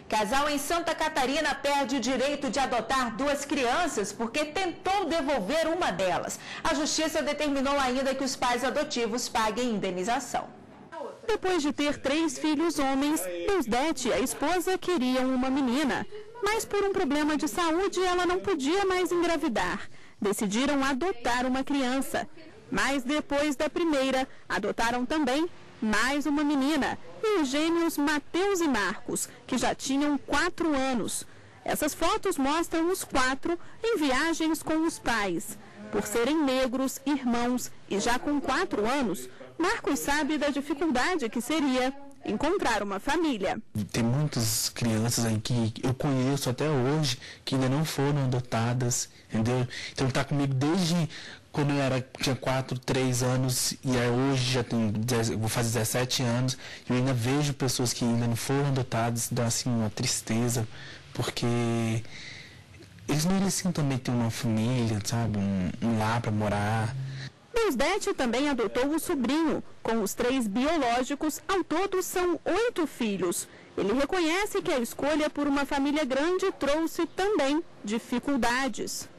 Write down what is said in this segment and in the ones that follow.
Casal em Santa Catarina perde o direito de adotar 2 crianças porque tentou devolver uma delas. A Justiça determinou ainda que os pais adotivos paguem indenização. Depois de ter 3 filhos homens, Deusdete e a esposa queriam uma menina. Mas por um problema de saúde, ela não podia mais engravidar. Decidiram adotar uma criança. Mas depois da primeira, adotaram também mais uma menina e os gêmeos Mateus e Marcos, que já tinham 4 anos. Essas fotos mostram os 4 em viagens com os pais. Por serem negros, irmãos e já com 4 anos, Marcos sabe da dificuldade que seria encontrar uma família. Tem muitas crianças aí que eu conheço até hoje que ainda não foram adotadas, entendeu? Então ele está comigo desde quando eu tinha 4, 3 anos e hoje já tenho, vou fazer 17 anos e eu ainda vejo pessoas que ainda não foram adotadas, dá assim uma tristeza, porque eles mereciam também ter uma família, sabe, um lar para morar. Deusdete também adotou o sobrinho. Com os 3 biológicos, ao todo são 8 filhos. Ele reconhece que a escolha por uma família grande trouxe também dificuldades.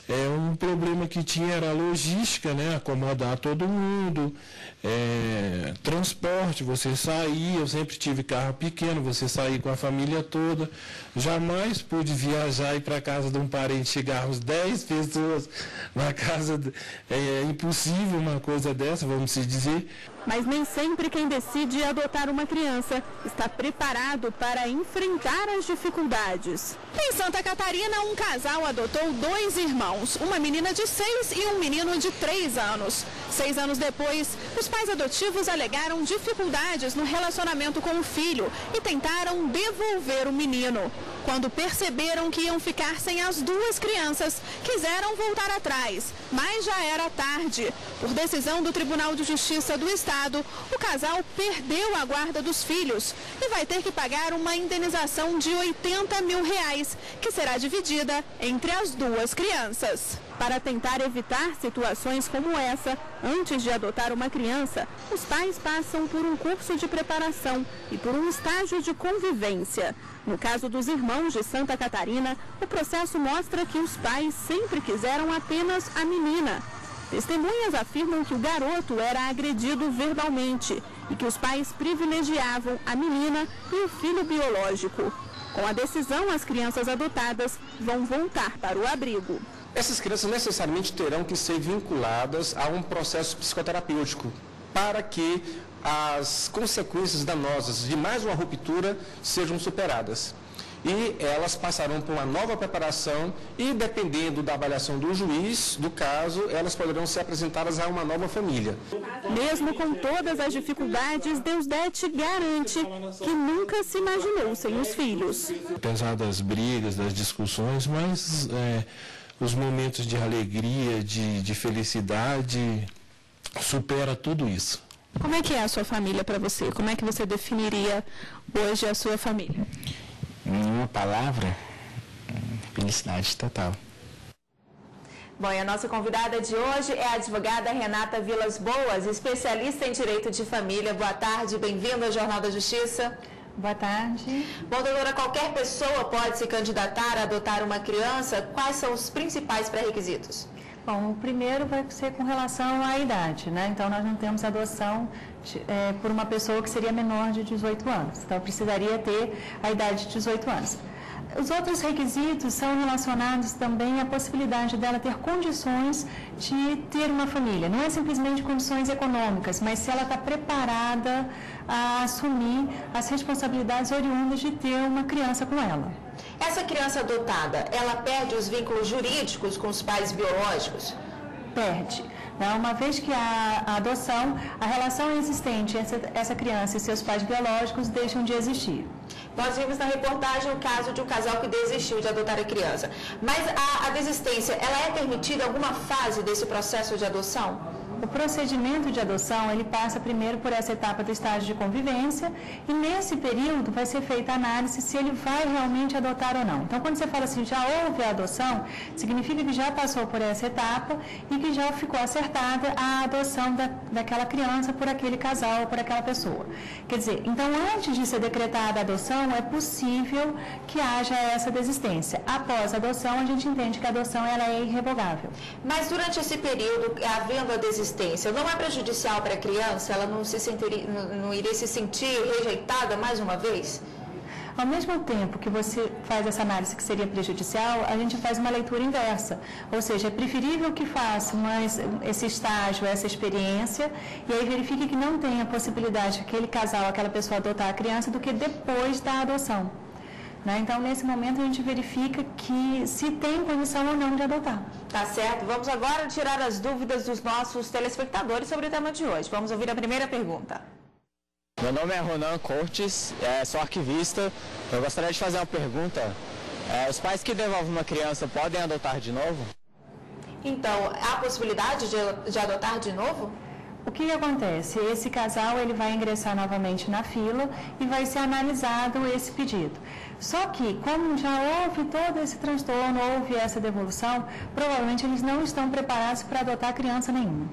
Um problema que tinha era a logística, né? Acomodar todo mundo, transporte, você sair, eu sempre tive carro pequeno, você sair com a família toda. Jamais pude viajar e ir para casa de um parente, chegarmos 10 pessoas na casa. É impossível uma coisa dessa, vamos se dizer. Mas nem sempre quem decide adotar uma criança está preparado para enfrentar as dificuldades. Em Santa Catarina, um casal adotou 2 irmãos, uma menina de 6 e um menino de 3 anos. 6 anos depois, os pais adotivos alegaram dificuldades no relacionamento com o filho e tentaram devolver o menino. Quando perceberam que iam ficar sem as 2 crianças, quiseram voltar atrás, mas já era tarde. Por decisão do Tribunal de Justiça do Estado, o casal perdeu a guarda dos filhos e vai ter que pagar uma indenização de R$80 mil, que será dividida entre as 2 crianças. Para tentar evitar situações como essa, antes de adotar uma criança, os pais passam por um curso de preparação e por um estágio de convivência. No caso dos irmãos de Santa Catarina, o processo mostra que os pais sempre quiseram apenas a menina. Testemunhas afirmam que o garoto era agredido verbalmente e que os pais privilegiavam a menina e o filho biológico. Com a decisão, as crianças adotadas vão voltar para o abrigo. Essas crianças necessariamente terão que ser vinculadas a um processo psicoterapêutico para que as consequências danosas de mais uma ruptura sejam superadas. E elas passarão por uma nova preparação e, dependendo da avaliação do juiz, do caso, elas poderão ser apresentadas a uma nova família. Mesmo com todas as dificuldades, Deusdete garante que nunca se imaginou sem os filhos. Apesar das brigas, das discussões, mas os momentos de alegria, de felicidade, supera tudo isso. Como é que é a sua família para você? Como é que você definiria hoje a sua família? Em uma palavra, felicidade total. Bom, e a nossa convidada de hoje é a advogada Renata Vilas Boas, especialista em direito de família. Boa tarde, bem-vinda ao Jornal da Justiça. Boa tarde. Bom, doutora, qualquer pessoa pode se candidatar a adotar uma criança. Quais são os principais pré-requisitos? Bom, o primeiro vai ser com relação à idade, né? Então, nós não temos adoção por uma pessoa que seria menor de 18 anos. Então, precisaria ter a idade de 18 anos. Os outros requisitos são relacionados também à possibilidade dela ter condições de ter uma família. Não é simplesmente condições econômicas, mas se ela está preparada a assumir as responsabilidades oriundas de ter uma criança com ela. Essa criança adotada, ela perde os vínculos jurídicos com os pais biológicos? Perde. Uma vez que a adoção, a relação existente entre essa criança e seus pais biológicos deixam de existir. Nós vimos na reportagem o caso de um casal que desistiu de adotar a criança. Mas a desistência, ela é permitida em alguma fase desse processo de adoção? O procedimento de adoção, ele passa primeiro por essa etapa do estágio de convivência e nesse período vai ser feita a análise se ele vai realmente adotar ou não. Então, quando você fala assim, já houve a adoção, significa que já passou por essa etapa e que já ficou acertada a adoção daquela criança por aquele casal ou por aquela pessoa. Quer dizer, então, antes de ser decretada a adoção, é possível que haja essa desistência. Após a adoção, a gente entende que a adoção ela é irrevogável. Mas durante esse período, havendo a desistência, não é prejudicial para a criança? Ela não iria se sentir rejeitada mais uma vez? Ao mesmo tempo que você faz essa análise que seria prejudicial, a gente faz uma leitura inversa. Ou seja, é preferível que faça esse estágio, essa experiência, e aí verifique que não tem a possibilidade de aquele casal, aquela pessoa adotar a criança do que depois da adoção. Então, nesse momento, a gente verifica que se tem condição ou não de adotar. Tá certo. Vamos agora tirar as dúvidas dos nossos telespectadores sobre o tema de hoje. Vamos ouvir a primeira pergunta. Meu nome é Ronan Cortes, sou arquivista. Eu gostaria de fazer uma pergunta. Os pais que devolvem uma criança podem adotar de novo? Então, há possibilidade de adotar de novo? O que acontece? Esse casal ele vai ingressar novamente na fila e vai ser analisado esse pedido. Só que, como já houve todo esse transtorno, houve essa devolução, provavelmente eles não estão preparados para adotar criança nenhuma.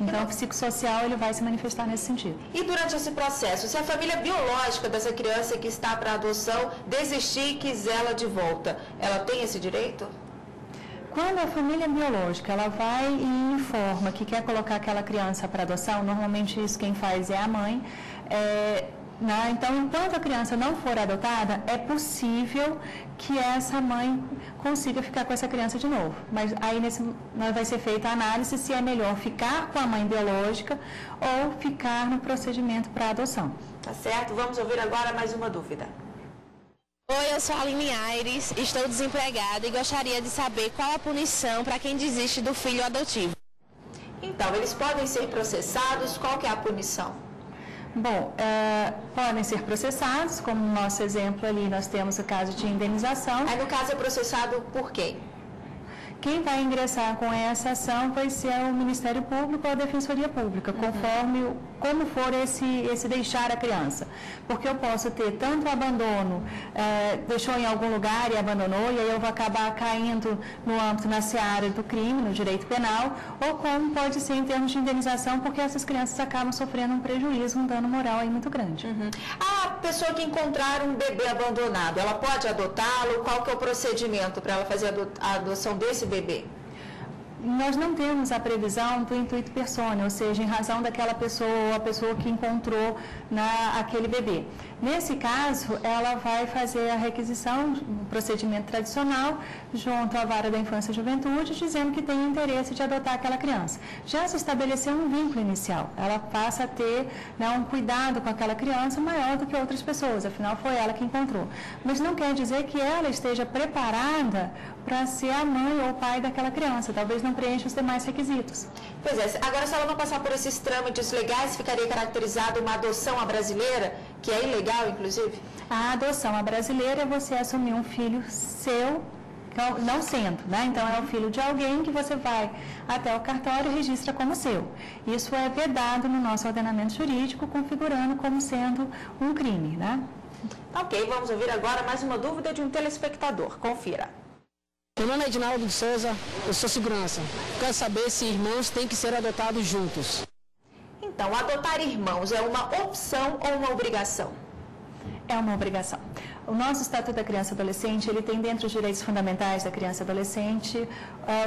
Então, o psicossocial ele vai se manifestar nesse sentido. E durante esse processo, se a família biológica dessa criança que está para adoção desistir e quiser-la de volta, ela tem esse direito? Quando a família biológica ela vai e informa que quer colocar aquela criança para adoção, normalmente isso quem faz é a mãe. Então, enquanto a criança não for adotada, é possível que essa mãe consiga ficar com essa criança de novo. Mas aí vai ser feita a análise se é melhor ficar com a mãe biológica ou ficar no procedimento para adoção. Tá certo? Vamos ouvir agora mais uma dúvida. Oi, eu sou a Aline Aires, estou desempregada e gostaria de saber qual a punição para quem desiste do filho adotivo. Então, eles podem ser processados? Qual que é a punição? Bom, podem ser processados, como no nosso exemplo ali nós temos o caso de indenização. Aí no caso é processado por quem? Quem vai ingressar com essa ação vai ser o Ministério Público ou a Defensoria Pública, conforme como for esse deixar a criança. Porque eu posso ter tanto abandono, deixou em algum lugar e abandonou, e aí eu vou acabar caindo no âmbito, na seara do crime, no direito penal, ou como pode ser em termos de indenização, porque essas crianças acabam sofrendo um prejuízo, um dano moral aí muito grande. A pessoa que encontrar um bebê abandonado, ela pode adotá-lo? Qual que é o procedimento para ela fazer a adoção desse bebê? Nós não temos a previsão do intuito persona, ou seja, em razão daquela pessoa, a pessoa que encontrou aquele bebê. Nesse caso, ela vai fazer a requisição, um procedimento tradicional, junto à Vara da Infância e Juventude, dizendo que tem interesse de adotar aquela criança. Já se estabeleceu um vínculo inicial, ela passa a ter um cuidado com aquela criança maior do que outras pessoas, afinal foi ela que encontrou. Mas não quer dizer que ela esteja preparada para ser a mãe ou o pai daquela criança, talvez não preencha os demais requisitos. Pois é, agora se ela não passar por esses trâmites legais, ficaria caracterizada uma adoção à brasileira, que é ilegal, inclusive? A adoção à brasileira é você assumir um filho seu, não sendo, Então é o filho de alguém que você vai até o cartório e registra como seu. Isso é vedado no nosso ordenamento jurídico, configurando como sendo um crime, Ok, vamos ouvir agora mais uma dúvida de um telespectador. Confira. Meu nome é Edinaldo de Souza, eu sou segurança. Quero saber se irmãos têm que ser adotados juntos. Então, adotar irmãos é uma opção ou uma obrigação? É uma obrigação. O nosso Estatuto da Criança e Adolescente, ele tem dentro os direitos fundamentais da criança e adolescente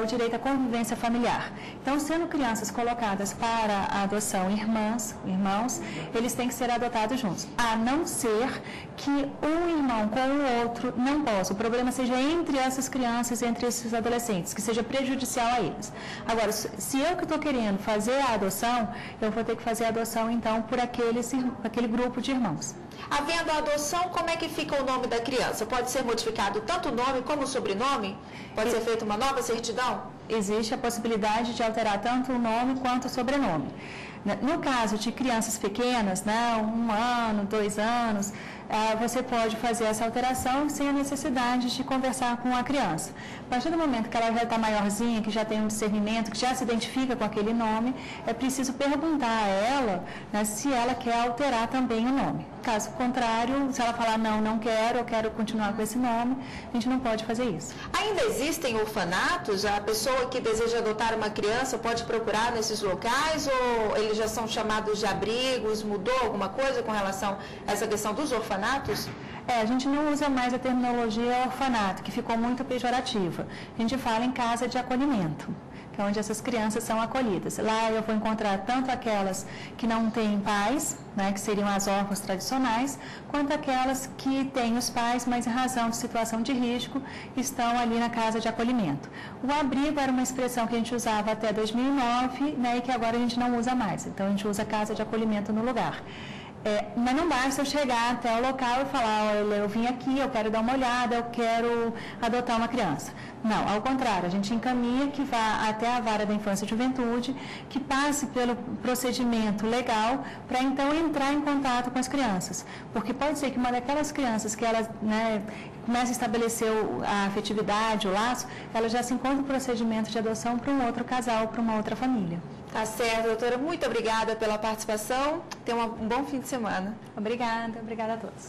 o direito à convivência familiar. Então, sendo crianças colocadas para a adoção irmãos, eles têm que ser adotados juntos, a não ser que um irmão com o outro não possa. O problema seja entre essas crianças, entre esses adolescentes, que seja prejudicial a eles. Agora, se eu que estou querendo fazer a adoção, eu vou ter que fazer a adoção, então, por aquele grupo de irmãos. Havendo a adoção, como é que fica o nome da criança? Pode ser modificado tanto o nome como o sobrenome? Pode ser feita uma nova certidão? Existe a possibilidade de alterar tanto o nome quanto o sobrenome. No caso de crianças pequenas, 1 ano, 2 anos, você pode fazer essa alteração sem a necessidade de conversar com a criança. A partir do momento que ela já está maiorzinha, que já tem um discernimento, que já se identifica com aquele nome, é preciso perguntar a ela, né, se ela quer alterar também o nome. Caso contrário, se ela falar não, não quero, eu quero continuar com esse nome, a gente não pode fazer isso. Ainda existem orfanatos? A pessoa que deseja adotar uma criança pode procurar nesses locais ou eles já são chamados de abrigos? Mudou alguma coisa com relação a essa questão dos orfanatos? A gente não usa mais a terminologia orfanato, que ficou muito pejorativa. A gente fala em casa de acolhimento, que é onde essas crianças são acolhidas. Lá eu vou encontrar tanto aquelas que não têm pais, né, que seriam as órfãs tradicionais, quanto aquelas que têm os pais, mas em razão de situação de risco, estão ali na casa de acolhimento. O abrigo era uma expressão que a gente usava até 2009, né, e que agora a gente não usa mais. Então, a gente usa casa de acolhimento no lugar. Mas não basta eu chegar até o local e falar, olha, eu vim aqui, eu quero dar uma olhada, eu quero adotar uma criança. Não, ao contrário, a gente encaminha que vá até a Vara da Infância e Juventude, que passe pelo procedimento legal para então entrar em contato com as crianças. Porque pode ser que uma daquelas crianças que elas, né, começa a estabelecer a afetividade, o laço, ela já se encontra o procedimento de adoção para um outro casal, para uma outra família. Tá certo, doutora. Muito obrigada pela participação. Tenha um bom fim de semana. Obrigada a todos.